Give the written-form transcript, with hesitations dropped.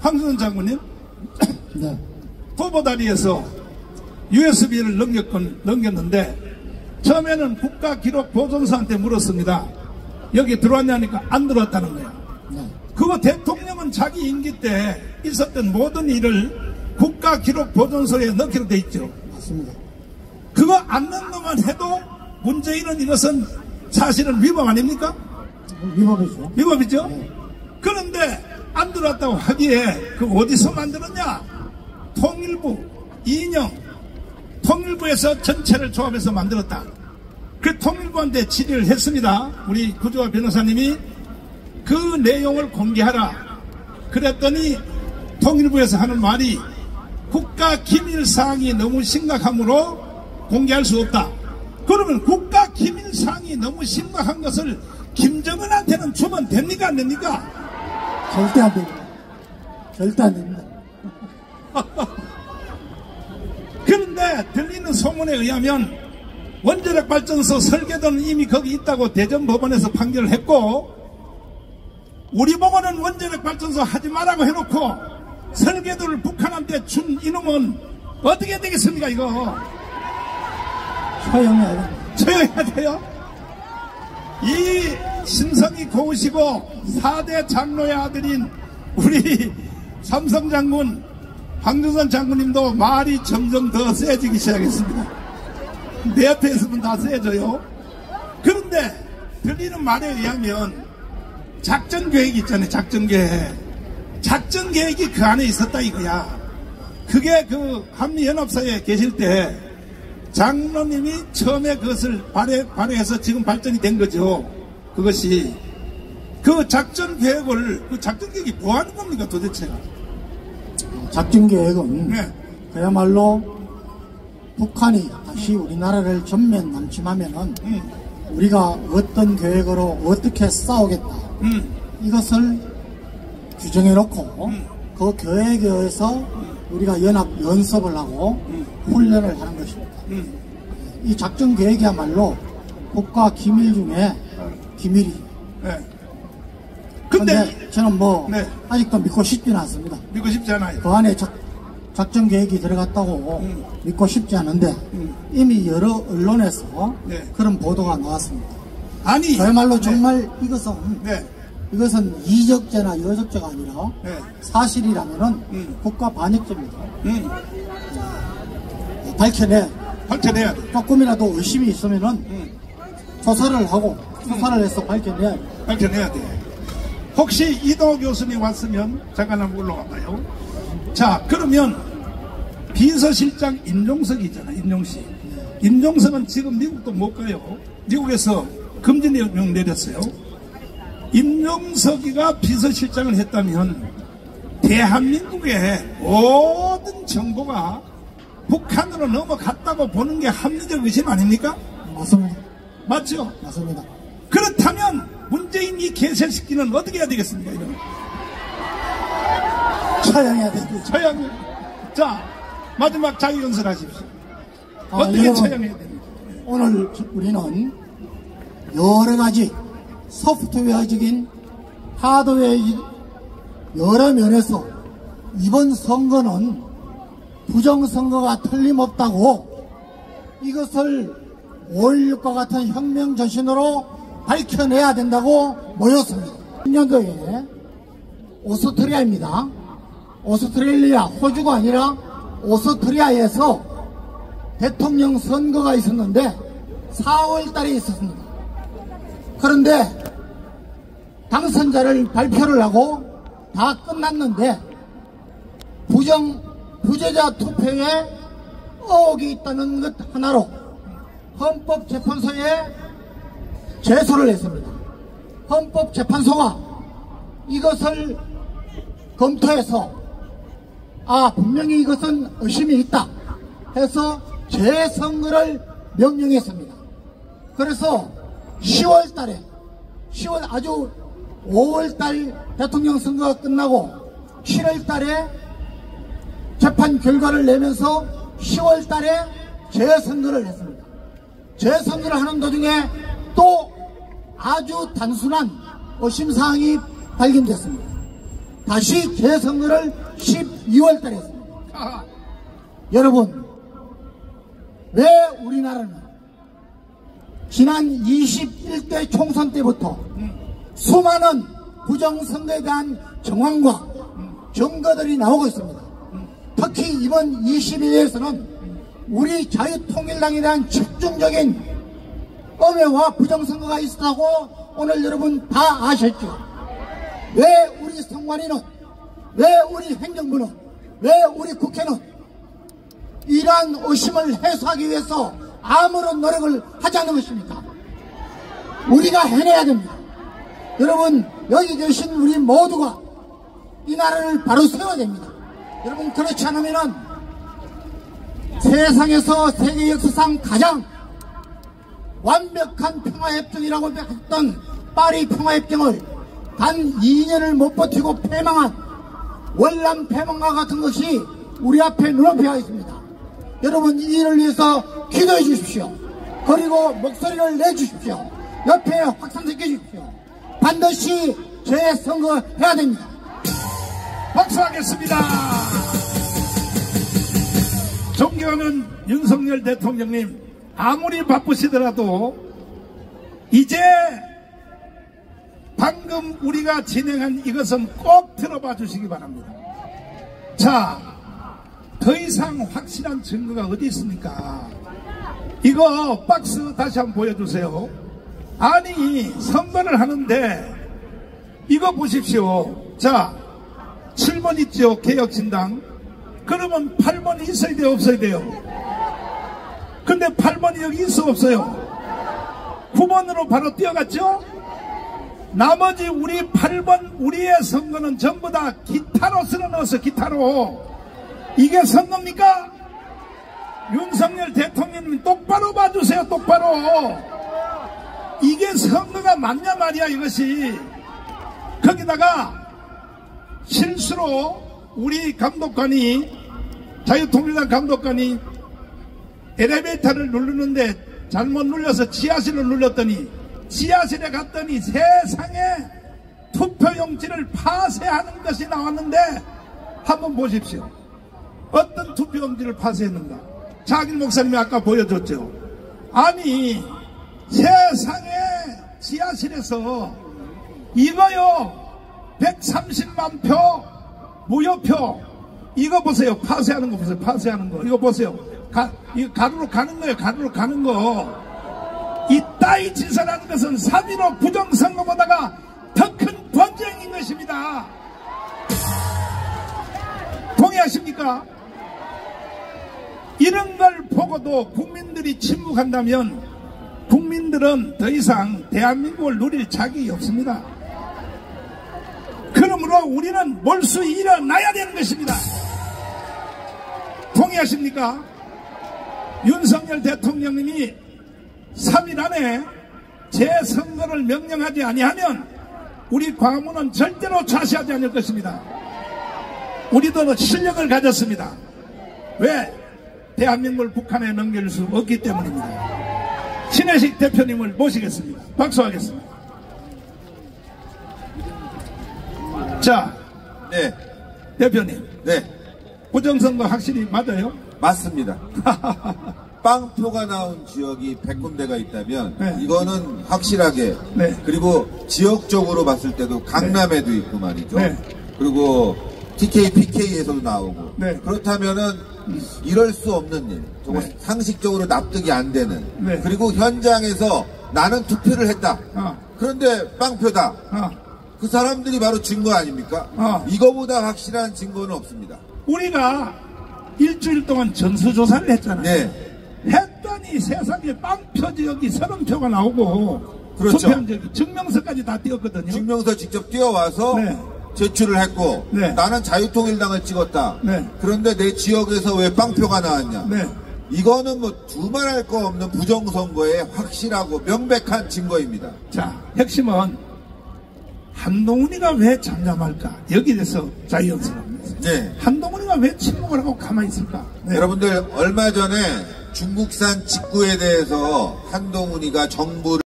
황선홍 장군님, 네. 도보다리에서 USB를 넘겼는데 처음에는 국가기록보존소한테 물었습니다. 여기 들어왔냐니까 안 들어왔다는 거예요. 네. 그거 대통령은 자기 임기 때 있었던 모든 일을 국가기록보존소에 넣기로 돼 있죠. 맞습니다. 그거 안 넣는 해도 문재인은 이것은 사실은 위법 아닙니까? 위법이죠. 위법이죠? 네. 그런데 안 들어왔다고 하기에 그 어디서 만들었냐? 통일부, 이인영 통일부에서 전체를 조합해서 만들었다. 그 통일부한테 질의를 했습니다. 우리 구조화 변호사님이 그 내용을 공개하라. 그랬더니 통일부에서 하는 말이 국가 기밀 사항이 너무 심각하므로 공개할 수 없다. 그러면 국가 기밀 사항이 너무 심각한 것을 김정은한테는 주면 됩니까 안 됩니까? 절대 안 됩니다. 절대 안 됩니다. 그런데 들리는 소문에 의하면 원자력 발전소 설계도는 이미 거기 있다고 대전법원에서 판결을 했고, 우리 보고는 원자력 발전소 하지 말라고 해놓고 설계도를 북한한테 준 이놈은 어떻게 되겠습니까? 이거 처형해야 됩니다. 처형해야 돼요. 이 심성이 고우시고 4대 장로의 아들인 우리 삼성 장군 황준선 장군님도 말이 점점 더 세지기 시작했습니다. 내 앞에 있으면 다 세져요. 그런데 들리는 말에 의하면 작전계획이 있잖아요. 작전계획이 그 안에 있었다 이거야. 그게 그 한미연합사에 계실 때 장로님이 처음에 그것을 발휘해서 지금 발전이 된 거죠. 그것이 그 작전계획을, 그 작전계획이 뭐 하는 겁니까 도대체? 작전계획은 네. 그야말로 북한이 다시 우리나라를 전면 남침하면은 우리가 어떤 계획으로 어떻게 싸우겠다 이것을 규정해 놓고 그 계획에 의해서 우리가 연합 연습을 하고 훈련을 하는 것입니다. 이 작전 계획이야말로 국가 기밀 중에 기밀이. 네. 근데 저는 뭐 네. 아직도 믿고 싶지는 않습니다. 믿고 싶지 않아요. 그 안에 작전 계획이 들어갔다고 믿고 싶지 않은데 이미 여러 언론에서 네. 그런 보도가 나왔습니다. 아니 그야말로 네. 정말 네. 이것은 이적죄나 여적죄가 아니라 네. 사실이라면은 국가 반역죄입니다. 밝혀내야 돼. 조금이라도 의심이 있으면은 조사를 해서 밝혀내야 돼. 밝혀내야 돼. 혹시 이도 교수님 왔으면 잠깐 한번 올라가봐요. 자, 그러면 비서실장 임종석이잖아. 임종석은 지금 미국도 못 가요. 미국에서 금지령 내렸어요. 임종석이가 비서실장을 했다면 대한민국의 모든 정보가 북한으로 넘어갔다고 보는 게 합리적 의심 아닙니까? 맞습니다. 맞죠? 맞습니다. 그렇다면 문재인 이 개새끼는 어떻게 해야 되겠습니까? 이런 처형해야 됩니다. 처형. 자, 마지막 자기연설 하십시오. 어떻게 처형해야 됩니까? 오늘 우리는 여러 가지 소프트웨어적인 하드웨어적인 여러 면에서 이번 선거는 부정선거가 틀림없다고 이것을 5.16과 같은 혁명 정신으로 밝혀내야 된다고 모였습니다. 10년도에 오스트리아입니다. 오스트레일리아, 호주가 아니라 오스트리아에서 대통령 선거가 있었는데 4월 달에 있었습니다. 그런데 당선자를 발표를 하고 다 끝났는데 부재자 투표에 의혹이 있다는 것 하나로 헌법재판소에 제소를 했습니다. 헌법재판소가 이것을 검토해서 분명히 이것은 의심이 있다 해서 재선거를 명령했습니다. 그래서 10월달에 5월달 대통령 선거가 끝나고 7월달에 재판 결과를 내면서 10월달에 재선거를 했습니다. 재선거를 하는 도중에 또 아주 단순한 의심사항이 발견됐습니다. 다시 재선거를 12월 달에 했습니다. 여러분, 왜 우리나라는 지난 21대 총선 때부터 수많은 부정선거에 대한 정황과 증거들이 나오고 있습니다. 특히 이번 22대에서는 우리 자유통일당에 대한 집중적인 음해와 부정선거가 있었다고 오늘 여러분 다 아셨죠? 왜 우리 선관위는, 왜 우리 행정부는, 왜 우리 국회는 이러한 의심을 해소하기 위해서 아무런 노력을 하지 않는 것입니까? 우리가 해내야 됩니다. 여러분, 여기 계신 우리 모두가 이 나라를 바로 세워야 됩니다. 여러분, 그렇지 않으면은 세상에서 세계 역사상 가장 완벽한 평화협정이라고 했던 파리 평화협정을 단 2년을 못 버티고 패망한 월남 패망과 같은 것이 우리 앞에 눈앞에 와 있습니다. 여러분, 이 일을 위해서 기도해 주십시오. 그리고 목소리를 내주십시오. 옆에 확산시켜 주십시오. 반드시 재선거해야 됩니다. 박수하겠습니다. 존경하는 윤석열 대통령님, 아무리 바쁘시더라도 이제 방금 우리가 진행한 이것은 꼭 들어봐 주시기 바랍니다. 자, 더 이상 확실한 증거가 어디 있습니까? 이거 박스 다시 한번 보여주세요. 아니, 선거를 하는데 이거 보십시오. 자, 7번 있죠, 개혁신당. 그러면 8번이 있어야 돼요, 없어야 돼요? 근데 8번이 여기 있어, 없어요? 9번으로 바로 뛰어갔죠? 나머지 우리 8번 우리의 선거는 전부 다 기타로 쓸어 넣었어. 기타로. 이게 선거입니까? 윤석열 대통령님 똑바로 봐주세요. 똑바로. 이게 선거가 맞냐 말이야, 이것이. 거기다가 실수로 우리 감독관이, 자유통일당 감독관이 엘리베이터를 누르는데 잘못 눌려서 지하실을 눌렀더니, 지하실에 갔더니 세상에 투표용지를 파쇄하는 것이 나왔는데, 한번 보십시오. 어떤 투표용지를 파쇄했는가? 자길 목사님이 아까 보여줬죠. 아니, 세상에 지하실에서 이거요, 130만 표 무효표, 이거 보세요. 파쇄하는 거 보세요. 파쇄하는 거 이거 보세요. 이거 가루로 가는 거예요. 가루로 가는 거. 이따위 짓을하는 것은 3.15 부정선거보다가 더 큰 번쟁인 것입니다. 동의하십니까? 이런 걸 보고도 국민들이 침묵한다면 국민들은 더 이상 대한민국을 누릴 자격이 없습니다. 그러므로 우리는 몰수 일어나야 되는 것입니다. 동의하십니까? 윤석열 대통령님이 3일 안에 재선거를 명령하지 아니하면 우리 광화문은 절대로 좌시하지 않을 것입니다. 우리도 실력을 가졌습니다. 왜? 대한민국을 북한에 넘길 수 없기 때문입니다. 신혜식 대표님을 모시겠습니다. 박수하겠습니다. 자, 네, 대표님. 네, 부정선거 확실히 맞아요? 맞습니다. 빵표가 나온 지역이 100군데가 있다면 네. 이거는 확실하게, 네. 그리고 지역적으로 봤을 때도 강남에도 있고 말이죠. 네. 그리고 TK, PK에서도 나오고. 네. 그렇다면은 이럴 수 없는 일, 정말 네. 상식적으로 납득이 안 되는. 네. 그리고 현장에서 나는 투표를 했다. 그런데 빵표다. 그 사람들이 바로 증거 아닙니까? 이거보다 확실한 증거는 없습니다. 우리가 일주일 동안 전수조사를 했잖아요. 네. 했더니 세상에 빵표 지역이 30표가 나오고, 그렇죠. 투표한 지역이 증명서까지 다 띄었거든요. 증명서 직접 뛰어와서 네. 제출을 했고, 네. 나는 자유통일당을 찍었다. 네. 그런데 내 지역에서 왜 빵표가 나왔냐? 네. 이거는 뭐 두말할 거 없는 부정선거의 확실하고 명백한 증거입니다. 자, 핵심은 한동훈이가 왜 잠잠할까? 여기에 대해서 자유연설합니다. 네. 한동훈이가 왜 침묵을 하고 가만히 있을까? 네. 여러분들, 얼마 전에 중국산 직구에 대해서 한동훈이가 정부를